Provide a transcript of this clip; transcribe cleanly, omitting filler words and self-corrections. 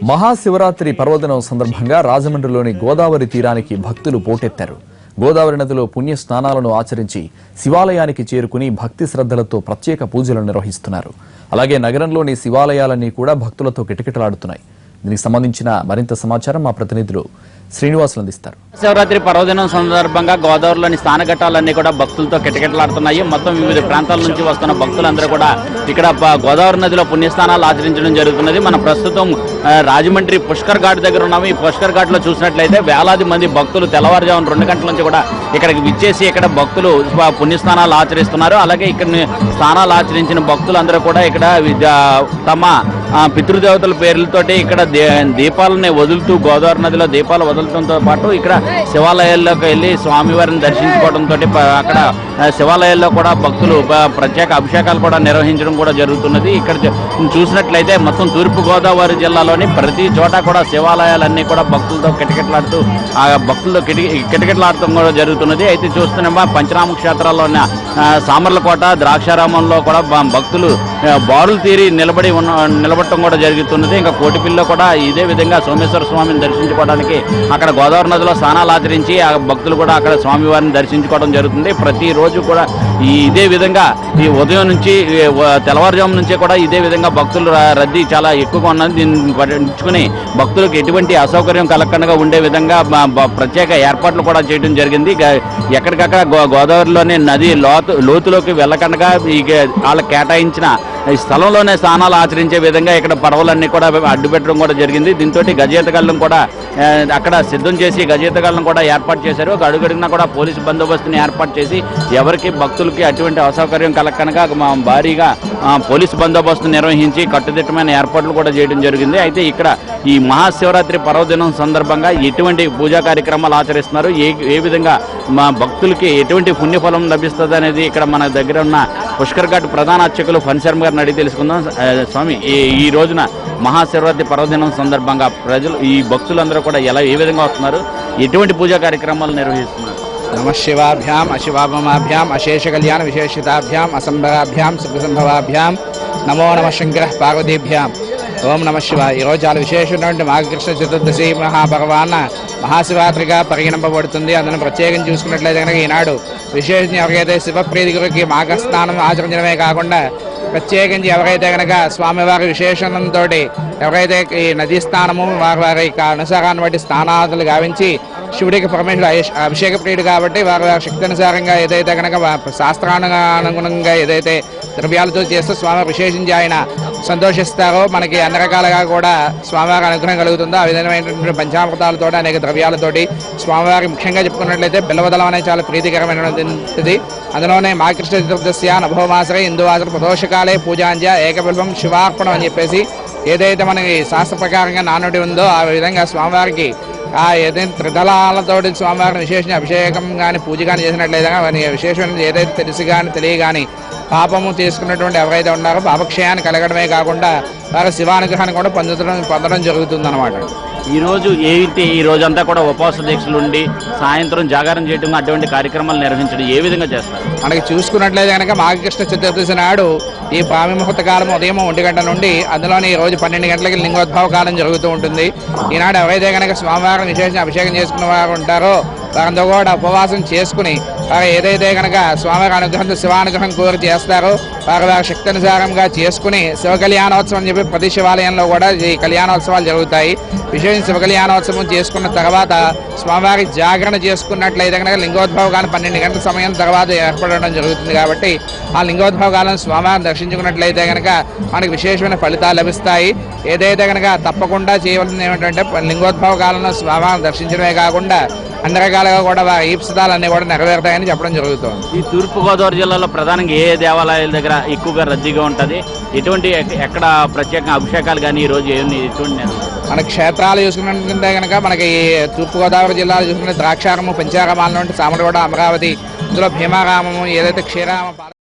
మహాశివరాత్రి పర్వదినం సందర్భంగా రాజమండ్రిలోని గోదావరి తీరానికి భక్తులు పోటెత్తారు. గోదావరి నదిలో పుణ్య స్నానాలను ఆచరించి శివాలయానికి చేరుకుని భక్తి శ్రద్ధలతో ప్రత్యేక పూజలు నిర్వహిస్తున్నారు. అలాగే నగరంలోని శివాలయాలన్నీ కూడా భక్తులతో కిటకిటలాడుతున్నాయి. దీనికి సంబంధించిన మరింత సమాచారం మా ప్రతినిధులు శ్రీనివాసులు అందిస్తారు. శివరాత్రి పర్వదినం సందర్భంగా గోదావరిలోని స్నానఘట్టాలన్నీ కూడా భక్తులతో కిటకిటలాడుతున్నాయి. మొత్తం వివిధ ప్రాంతాల నుంచి వస్తున్న భక్తులందరూ కూడా ఇక్కడ గోదావరి నదిలో పుణ్యస్నానాలు ఆచరించడం జరుగుతున్నది. మన ప్రస్తుతం రాజమండ్రి పుష్కర్ ఘాట్ దగ్గర ఉన్నాము. ఈ పుష్కర్ ఘాట్ లో చూసినట్లయితే వేలాది మంది భక్తులు తెల్లవారుజామున 2 గంటల నుంచి కూడా ఇక్కడికి విచ్చేసి ఇక్కడ భక్తులు పుణ్యస్నానాలు ఆచరిస్తున్నారు. అలాగే ఇక్కడ స్నానాలు ఆచరించిన భక్తులందరూ కూడా ఇక్కడ తమ పితృదేవతల పేర్లతోటి ఇక్కడ దీపాలని వదులుతూ గోదావరి నదిలో దీపాలు వదలడంతో పాటు ఇక్కడ శివాలయాల్లోకి వెళ్ళి స్వామివారిని దర్శించుకోవడంతో అక్కడ శివాలయాల్లో కూడా భక్తులు ప్రత్యేక అభిషేకాలు కూడా నిర్వహించడం కూడా జరుగుతున్నది. ఇక్కడ చూసినట్లయితే మొత్తం తూర్పు గోదావరి జిల్లాలోని ప్రతి చోట కూడా శివాలయాలన్నీ కూడా భక్తులతో కిటకిటలాడుతూ ఆ భక్తులతో కిటకిటలాడటం కూడా జరుగుతున్నది. అయితే చూస్తున్నామా పంచనామ క్షేత్రాల్లో ఉన్న సామర్లకోట ద్రాక్షారామంలో కూడా భక్తులు బారులు తీరి నిలబడటం కూడా జరుగుతున్నది. ఇంకా కోటిపిల్లో కూడా ఇదే విధంగా సోమేశ్వర స్వామిని దర్శించుకోవడానికి అక్కడ గోదావరి నదిలో స్నానాలు ఆచరించి ఆ భక్తులు కూడా అక్కడ స్వామివారిని దర్శించుకోవడం జరుగుతుంది. ప్రతిరోజు కూడా ఇదే విధంగా ఈ ఉదయం నుంచి తెల్లవారుజాము నుంచే కూడా ఇదే విధంగా భక్తులు రద్దీ చాలా ఎక్కువగా ఉన్నది. దీన్ని పట్టించుకుని భక్తులకు ఎటువంటి అసౌకర్యం కలగకుండా ఉండే విధంగా ప్రత్యేక ఏర్పాట్లు కూడా చేయడం జరిగింది. ఎక్కడికక్కడ గోదావరిలోని నది లోతులోకి వెళ్ళకుండా వాళ్ళకి కేటాయించిన ఈ స్థలంలోనే స్నానాలు ఆచరించే విధంగా ఇక్కడ పడవలన్నీ కూడా అడ్డుపెట్టడం కూడా జరిగింది. దీంతో గజేతగాళ్ళం కూడా అక్కడ సిద్ధం చేసి గజేతగాళ్ళం కూడా ఏర్పాటు చేశారు. అడుగడుగునా కూడా పోలీసు బందోబస్తుని ఏర్పాటు చేసి ఎవరికి భక్తులకి అటువంటి అసౌకర్యం కలగకుండా భారీగా పోలీసు బందోబస్తు నిర్వహించి కట్టుదిట్టమైన ఏర్పాట్లు కూడా చేయడం జరిగింది. అయితే ఇక్కడ ఈ మహాశివరాత్రి పర్వదినం సందర్భంగా ఎటువంటి పూజా కార్యక్రమాలు ఆచరిస్తున్నారు, ఏ విధంగా మా భక్తులకి ఎటువంటి పుణ్యఫలం లభిస్తుంది అనేది ఇక్కడ మన దగ్గర ఉన్న పుష్కర్ ఘాట్ ప్రధాన అర్చకులు ఫణి శర్మ గారిని అడిగి తెలుసుకుందాం. స్వామి, ఈ రోజున మహాశివరాత్రి పర్వదినం సందర్భంగా ప్రజలు ఈ భక్తులందరూ కూడా ఏ విధంగా వస్తున్నారు, ఎటువంటి పూజా కార్యక్రమాలు నిర్వహిస్తున్నారు? నమ శివాభ్యాం అశివాభమాభ్యాం అశేష కళ్యాణ విశేషితాభ్యాం అసంభవాభ్యాం సుఖసంభవాభ్యాం నమో నమ శంకర పార్వతీభ్యాం. ఓం నమ శివాయ. ఈరోజు చాలా విశేషమైనటువంటి మాఘకృష్ణ చతుర్దశి మహాభగవాన్ మహాశివరాత్రిగా పరిగణింపబడుతుంది. అందులో ప్రత్యేకంగా చూసుకున్నట్లయితే కనుక ఈనాడు విశేషంగా ఎవరికైతే శివప్రీతి గురికి మాఘస్నానం ఆచరించడమే కాకుండా ప్రత్యేకించి ఎవరైతే కనుక స్వామివారి విశేషణంతో ఎవరైతే ఈ నదీ స్నానము వారి అనుసారాన్ని బట్టి స్నానాదులు గావించి శివుడికి పరమేశ్వరుడు అభిషేక ప్రియుడు కాబట్టి వారి శక్తి అనుసారంగా ఏదైతే కనుక శాస్త్రానుగుణంగా ఏదైతే ద్రవ్యాలతో చేస్తూ స్వామివారి విశేషించి ఆయన సంతోషిస్తారో మనకి అన్ని రకాలుగా కూడా స్వామివారి అనుగ్రహం కలుగుతుందో ఆ విధమైనటువంటి పంచామృతాలతో అనేక ద్రవ్యాలతోటి స్వామివారి ముఖ్యంగా చెప్పుకున్నట్లయితే బిల్వదళం అనేది చాలా ప్రీతికరమైనది. అందులోనే మాఘకృష్ణ చతుర్దశి నభోమాసరే ఇందువాసర ప్రదోషకాలే పూజాంజ ఏకబిల్వం శివార్పణం అని చెప్పేసి ఏదైతే మనకి శాస్త్ర ప్రకారంగా నానుడి ఉందో ఆ విధంగా స్వామివారికి ఏదైతే త్రిదళాలతోటి స్వామివారిని విశేష అభిషేకం కానీ పూజ కానీ చేసినట్లయితే వారి విశేషమైన ఏదైతే తెలిసి కానీ తెలియగాని పాపము తీసుకున్నటువంటి ఎవరైతే ఉన్నారో పాపక్షయాన్ని కలగడమే కాకుండా వారి శివానుగ్రహాన్ని కూడా పొందడం జరుగుతుందన్నమాట. ఈ రోజంతా కూడా ఉపవాస దీక్షలు ఉండి సాయంత్రం జాగారం చేయడం అటువంటి కార్యక్రమాలు నిర్వహించడం ఏ విధంగా చేస్తారు? మనకి చూసుకున్నట్లయితే కనుక మాఘకృష్ణ చతుర్దశి నాడు ఈ బ్రాహ్మీ ముహూర్త కాలం ఉదయం 1 గంట నుండి అందులోని ఈ రోజు 12 గంటలకి లింగోద్భవ కాలం జరుగుతూ ఉంటుంది. ఈనాడు ఎవరైతే కనుక స్వామివారిని విశేష అభిషేకం చేసుకున్న వారు ఉంటారో వారంతా కూడా ఉపవాసం చేసుకుని వారు ఏదైతే కనుక స్వామివారి అనుగ్రహంతో శివానుగ్రహం కోరి చేస్తారో వారి శక్తి అనుసారంగా చేసుకుని శివ కళ్యాణోత్సవం అని చెప్పి ప్రతి శివాలయంలో కూడా ఈ కళ్యాణోత్సవాలు జరుగుతాయి. విశేషం శివ కళ్యాణోత్సవం చేసుకున్న తర్వాత స్వామివారి జాగరణ చేసుకున్నట్లయితే కనుక లింగోద్భవ కాలం 12 గంటల సమయం తర్వాత ఏర్పడడం జరుగుతుంది. కాబట్టి ఆ లింగోద్భవ కాలం స్వామివారిని దర్శించుకున్నట్లయితే కనుక మనకి విశేషమైన ఫలితాలు లభిస్తాయి. ఏదైతే కనుక తప్పకుండా చేయవలసింది ఏమిటంటే లింగోద్భవ కాలంలో స్వామివారిని దర్శించడమే కాకుండా అన్ని రకాలుగా కూడా ఈప్సితాలన్నీ కూడా నెరవేరుతాయని చెప్పడం జరుగుతుంది. ఈ తూర్పుగోదావరి జిల్లాలో ప్రధానంగా ఏ దేవాలయాల దగ్గర ఎక్కువగా రద్దీగా ఉంటుంది, ఎటువంటి ఎక్కడ ప్రత్యేకంగా అభిషేకాలు కానీ ఈ రోజు ఎటువంటి మన క్షేత్రాలు చూసుకున్నట్లయితే కనుక మనకి తూర్పుగోదావరి జిల్లాలో చూసుకుంటే ద్రాక్షారామం పంచారామాల నుండి సామరగూడ అమరావతి ఇందులో భీమారామము ఏదైతే క్షీరామ